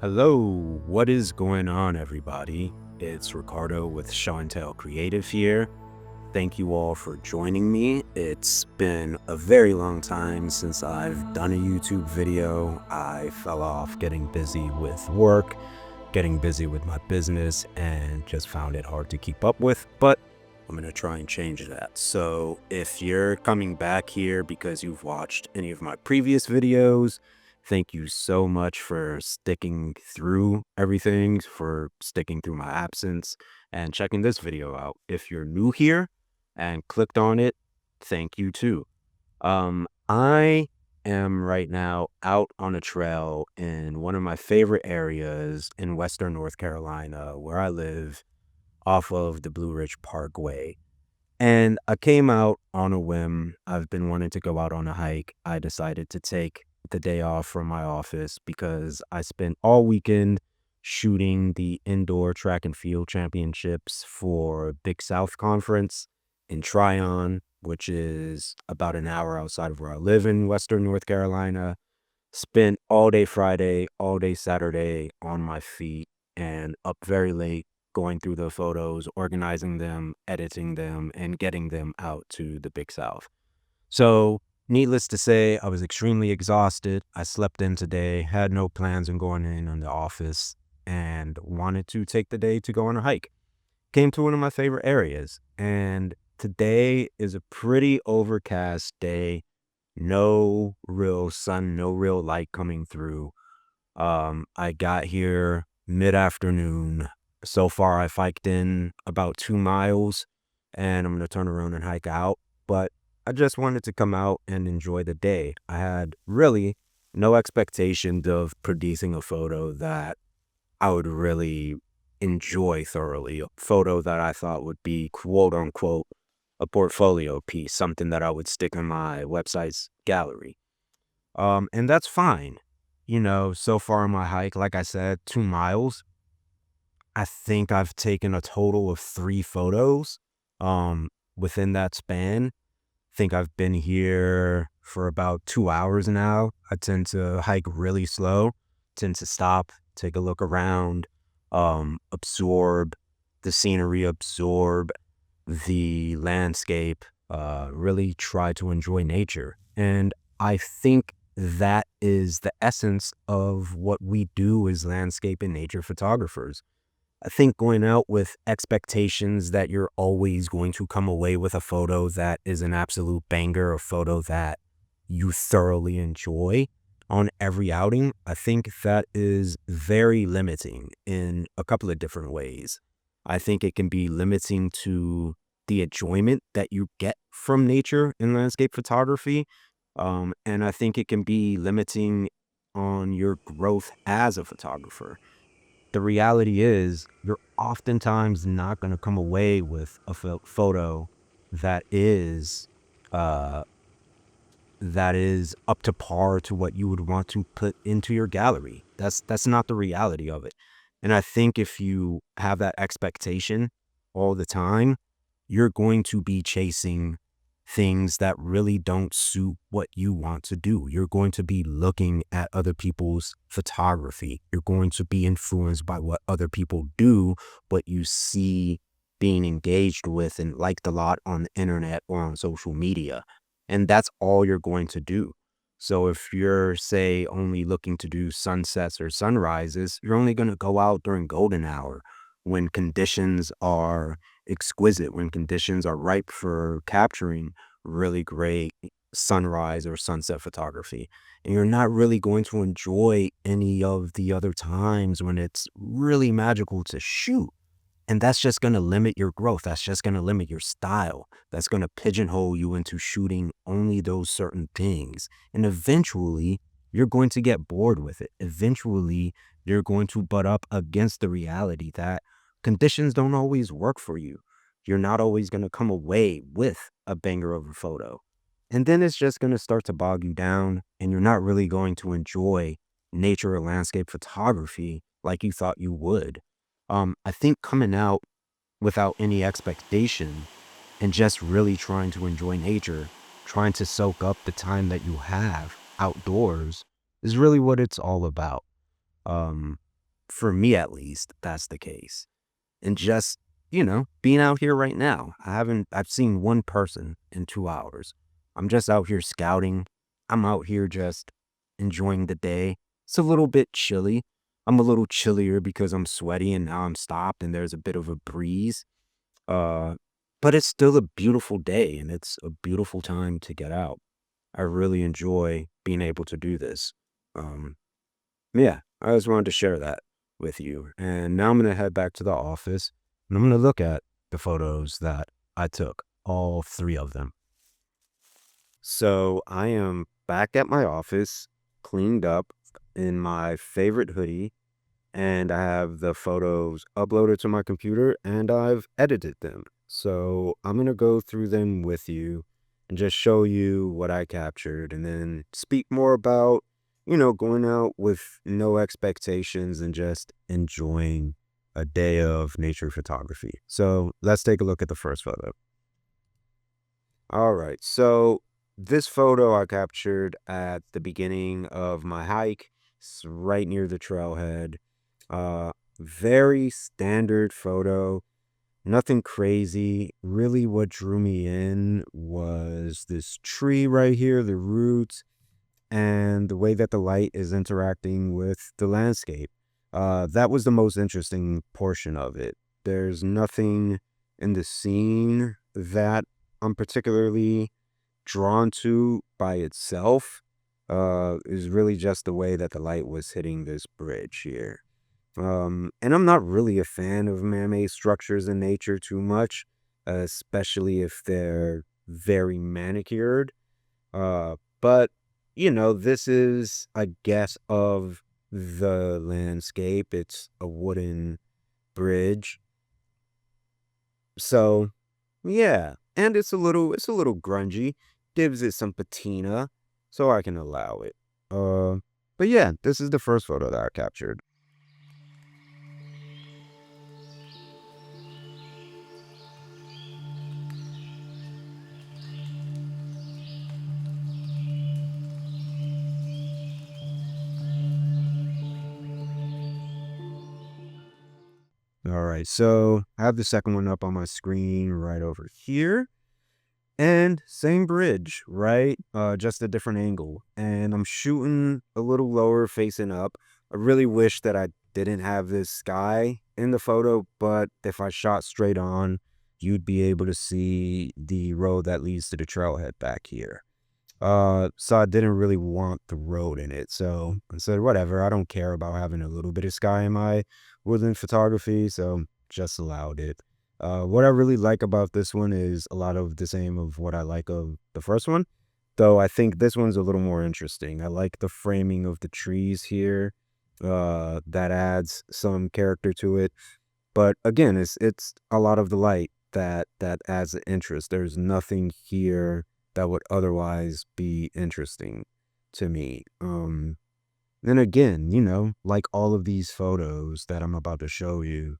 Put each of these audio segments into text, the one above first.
Hello, what is going on, everybody? It's Ricardo with Show and Tell Creative here. Thank you all for joining me. It's been a very long time since I've done a YouTube video. I fell off getting busy with work, getting busy with my business, and just found it hard to keep up with, but I'm going to try and change that. So if you're coming back here because you've watched any of my previous videos, thank you so much for sticking through everything, for sticking through my absence and checking this video out. If you're new here and clicked on it, thank you too. I am right now out on a trail in one of my favorite areas in Western North Carolina, where I live, off of the Blue Ridge Parkway. And I came out on a whim. I've been wanting to go out on a hike. I decided to take the day off from my office because I spent all weekend shooting the indoor track and field championships for Big South Conference in Tryon, which is about an hour outside of where I live in Western North Carolina. Spent all day Friday, all day Saturday on my feet and up very late going through the photos, organizing them, editing them, and getting them out to the Big South. So, needless to say, I was extremely exhausted. I slept in today, had no plans on going in the office, and wanted to take the day to go on a hike. Came to one of my favorite areas, and today is a pretty overcast day. No real sun, no real light coming through. I got here mid-afternoon. So far, I've hiked in about 2 miles, and I'm gonna turn around and hike out, but I just wanted to come out and enjoy the day. I had really no expectations of producing a photo that I would really enjoy thoroughly, a photo that I thought would be, quote, unquote, "a portfolio piece," something that I would stick in my website's gallery. And that's fine. So far on my hike, like I said, 2 miles, I think I've taken a total of 3 photos, within that span. Think I've been here for about 2 hours now. I tend to hike really slow, tend to stop, take a look around, absorb the scenery, absorb the landscape, really try to enjoy nature. And I think that is the essence of what we do as landscape and nature photographers. I think going out with expectations that you're always going to come away with a photo that is an absolute banger, a photo that you thoroughly enjoy on every outing, I think that is very limiting in a couple of different ways. I think it can be limiting to the enjoyment that you get from nature in landscape photography. And I think it can be limiting on your growth as a photographer. The reality is you're oftentimes not going to come away with a photo that is uh that is up to par to what you would want to put into your gallery. That's not the reality of it. And I think if you have that expectation all the time, you're going to be chasing things that really don't suit what you want to do. You're going to be looking at other people's photography. You're going to be influenced by what other people do, what you see being engaged with and liked a lot on the internet or on social media. And that's all you're going to do. So if you're, say, only looking to do sunsets or sunrises, you're only going to go out during golden hour when conditions are exquisite, when conditions are ripe for capturing really great sunrise or sunset photography. And you're not really going to enjoy any of the other times when it's really magical to shoot. And that's just going to limit your growth. That's just going to limit your style. That's going to pigeonhole you into shooting only those certain things. And eventually, you're going to get bored with it. Eventually, you're going to butt up against the reality that conditions don't always work for you. You're not always going to come away with a banger of a photo. And then it's just going to start to bog you down, and you're not really going to enjoy nature or landscape photography like you thought you would. I think coming out without any expectation and just really trying to enjoy nature, trying to soak up the time that you have outdoors is really what it's all about. For me, at least, that's the case. And just, being out here right now, I've seen one person in 2 hours. I'm just out here scouting. I'm out here just enjoying the day. It's a little bit chilly. I'm a little chillier because I'm sweaty and now I'm stopped and there's a bit of a breeze. Uh, but it's still a beautiful day and it's a beautiful time to get out. I really enjoy being able to do this. Um, yeah, I just wanted to share that with you. And now I'm going to head back to the office and I'm going to look at the photos that I took, all three of them. So I am back at my office, cleaned up in my favorite hoodie, and I have the photos uploaded to my computer and I've edited them. So I'm going to go through them with you and just show you what I captured and then speak more about, going out with no expectations and just enjoying a day of nature photography. So let's take a look at the first photo. All right. So this photo I captured at the beginning of my hike. It's right near the trailhead. Very standard photo, nothing crazy. Really what drew me in was this tree right here, the roots, and the way that the light is interacting with the landscape. That was the most interesting portion of it. There's nothing in the scene that I'm particularly drawn to by itself. Is really just the way that the light was hitting this bridge here. And I'm not really a fan of man-made structures in nature too much, especially if they're very manicured. But this is a guess of the landscape. It's a wooden bridge. So, yeah, and it's a little grungy. Gives it some patina, so I can allow it. But yeah, this is the first photo that I captured. All right, so I have the second one up on my screen right over here. And same bridge, right? Just a different angle. And I'm shooting a little lower, facing up. I really wish that I didn't have this sky in the photo, but if I shot straight on, you'd be able to see the road that leads to the trailhead back here. So I didn't really want the road in it. So I said, whatever, I don't care about having a little bit of sky in my woodland photography, so just allowed it. What I really like about this one is a lot of the same of what I like of the first one, though I think this one's a little more interesting. I like the framing of the trees here. That adds some character to it. But again, it's a lot of the light that adds the interest. There's nothing here that would otherwise be interesting to me. Then again, like all of these photos that I'm about to show you,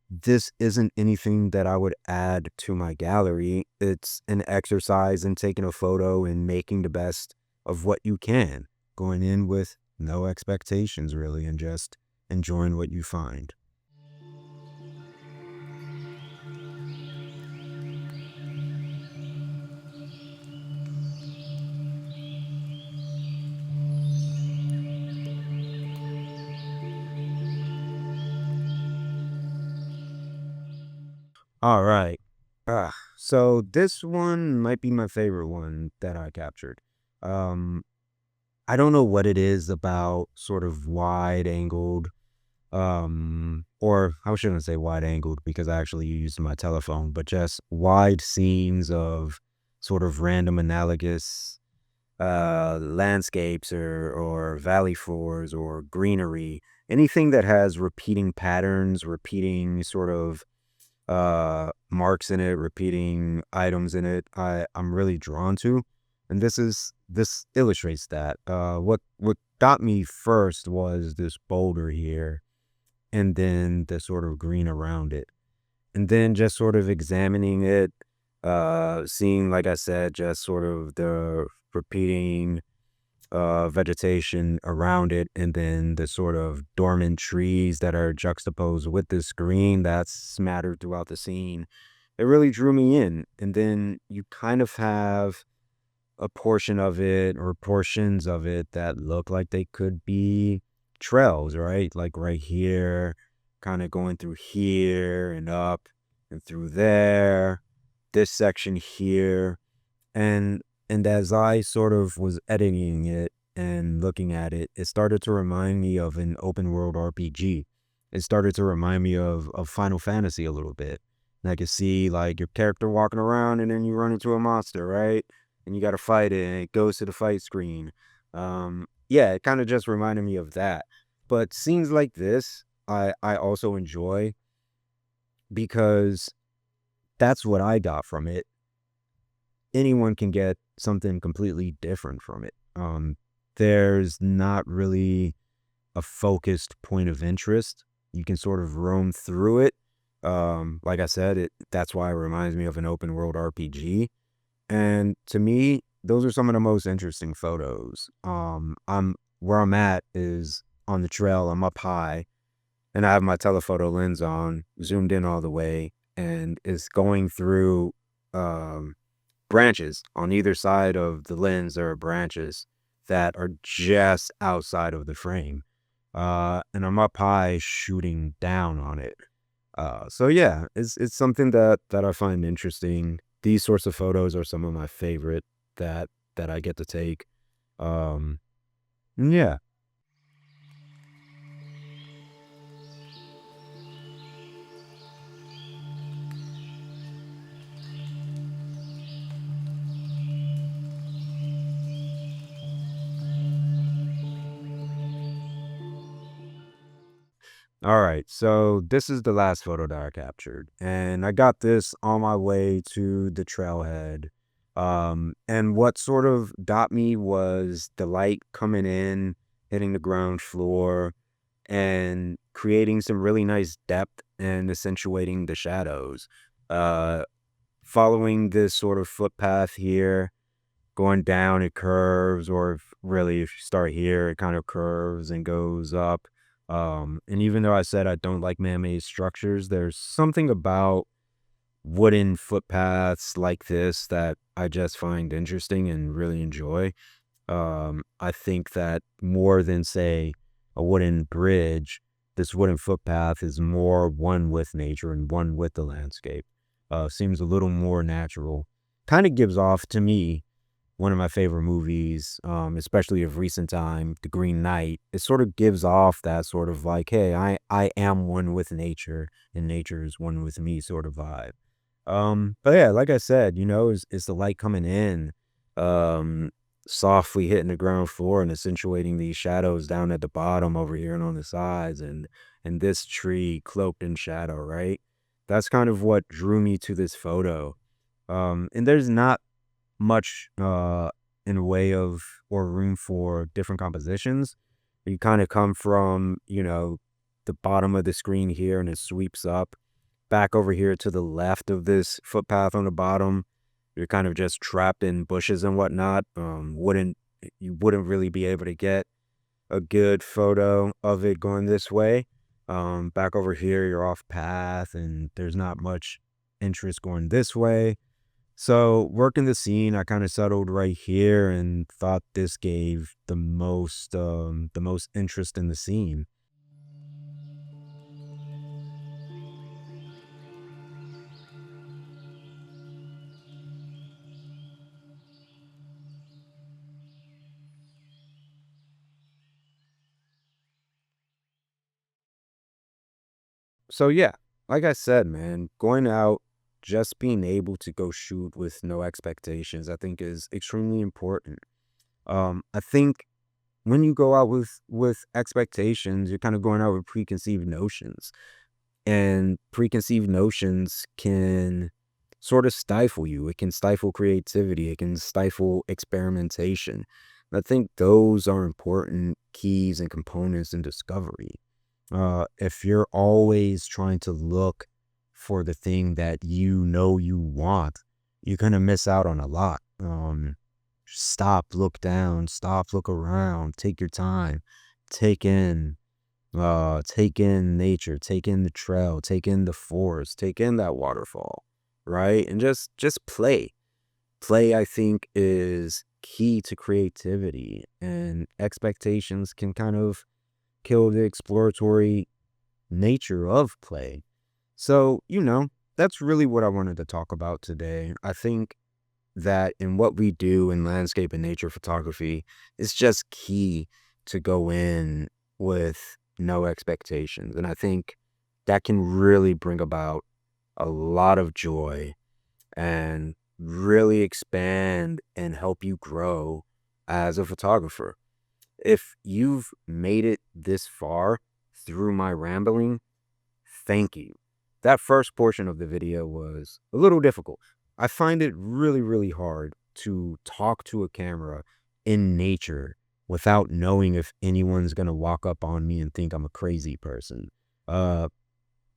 this isn't anything that I would add to my gallery. It's an exercise in taking a photo and making the best of what you can, going in with no expectations really, and just enjoying what you find. All right. So this one might be my favorite one that I captured. Um, I don't know what it is about sort of wide angled, or I shouldn't say wide angled because I actually used my telephone, but just wide scenes of sort of random analogous landscapes or valley floors or greenery, anything that has repeating patterns, repeating sort of marks in it, repeating items in it, I'm really drawn to. And this illustrates that. What got me first was this boulder here and then the sort of green around it. And then just sort of examining it, seeing, like I said, just sort of the repeating vegetation around it, and then the sort of dormant trees that are juxtaposed with this green that's smattered throughout the scene. It really drew me in. And then you kind of have a portion of it or portions of it that look like they could be trails, right? Like right here, kind of going through here and up and through there, this section here. And as I sort of was editing it and looking at it, it started to remind me of an open world RPG. It started to remind me of Final Fantasy a little bit. And I could see like your character walking around and then you run into a monster, right? And you got to fight it and it goes to the fight screen. Yeah, it kind of just reminded me of that. But scenes like this, I also enjoy because that's what I got from it. Anyone can get something completely different from it. There's not really a focused point of interest. You can sort of roam through it. Like I said, that's why it reminds me of an open world RPG. And to me, those are some of the most interesting photos. I'm where I'm at is on the trail. I'm up high, and I have my telephoto lens on, zoomed in all the way, and it's going through um, branches on either side of the lens. There are branches that are just outside of the frame, and I'm up high shooting down on it. So yeah, it's something that I find interesting. These sorts of photos are some of my favorite that I get to take. Um, yeah. All right, so this is the last photo that I captured, and I got this on my way to the trailhead. And what sort of got me was the light coming in, hitting the ground floor, and creating some really nice depth and accentuating the shadows. Uh, Following this sort of footpath here, going down, it curves, or if really, if you start here, it kind of curves and goes up. And even though I said I don't like man-made structures, there's something about wooden footpaths like this that I just find interesting and really enjoy. I think that more than, say, a wooden bridge, this wooden footpath is more one with nature and one with the landscape. Seems a little more natural. Kind of gives off to me one of my favorite movies, especially of recent time, The Green Knight. It sort of gives off that sort of like, hey, I am one with nature and nature is one with me sort of vibe. But yeah, like I said, is the light coming in, um, softly hitting the ground floor and accentuating these shadows down at the bottom over here and on the sides and this tree cloaked in shadow, right? That's kind of what drew me to this photo. And there's not much in a way of or room for different compositions. You kind of come from, the bottom of the screen here and it sweeps up back over here to the left of this footpath on the bottom. You're kind of just trapped in bushes and whatnot. You wouldn't really be able to get a good photo of it going this way. Back over here, you're off path and there's not much interest going this way. So working the scene, I kind of settled right here and thought this gave the most interest in the scene. So yeah, like I said, man, going out, just being able to go shoot with no expectations, I think is extremely important. I think when you go out with expectations, you're kind of going out with preconceived notions. And preconceived notions can sort of stifle you. It can stifle creativity. It can stifle experimentation. I think those are important keys and components in discovery. If you're always trying to look for the thing that you know you want, you're gonna miss out on a lot. Stop, look down, stop, look around, take your time, take in, take in nature, take in the trail, take in the forest, take in that waterfall, right? And just play. Play, I think, is key to creativity, and expectations can kind of kill the exploratory nature of play. So, that's really what I wanted to talk about today. I think that in what we do in landscape and nature photography, it's just key to go in with no expectations. And I think that can really bring about a lot of joy and really expand and help you grow as a photographer. If you've made it this far through my rambling, thank you. That first portion of the video was a little difficult. I find it really, really hard to talk to a camera in nature without knowing if anyone's going to walk up on me and think I'm a crazy person. Uh,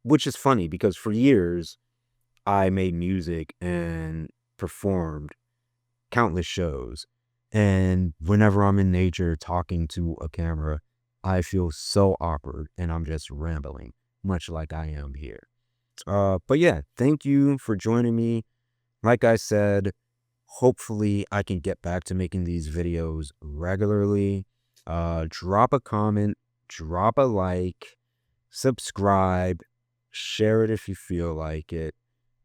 which is funny because for years I made music and performed countless shows. And whenever I'm in nature talking to a camera, I feel so awkward and I'm just rambling, much like I am here. But yeah, thank you for joining me. Like I said, hopefully I can get back to making these videos regularly. Drop a comment, drop a like, subscribe, share it if you feel like it.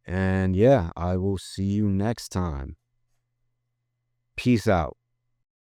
And yeah, I will see you next time. Peace out.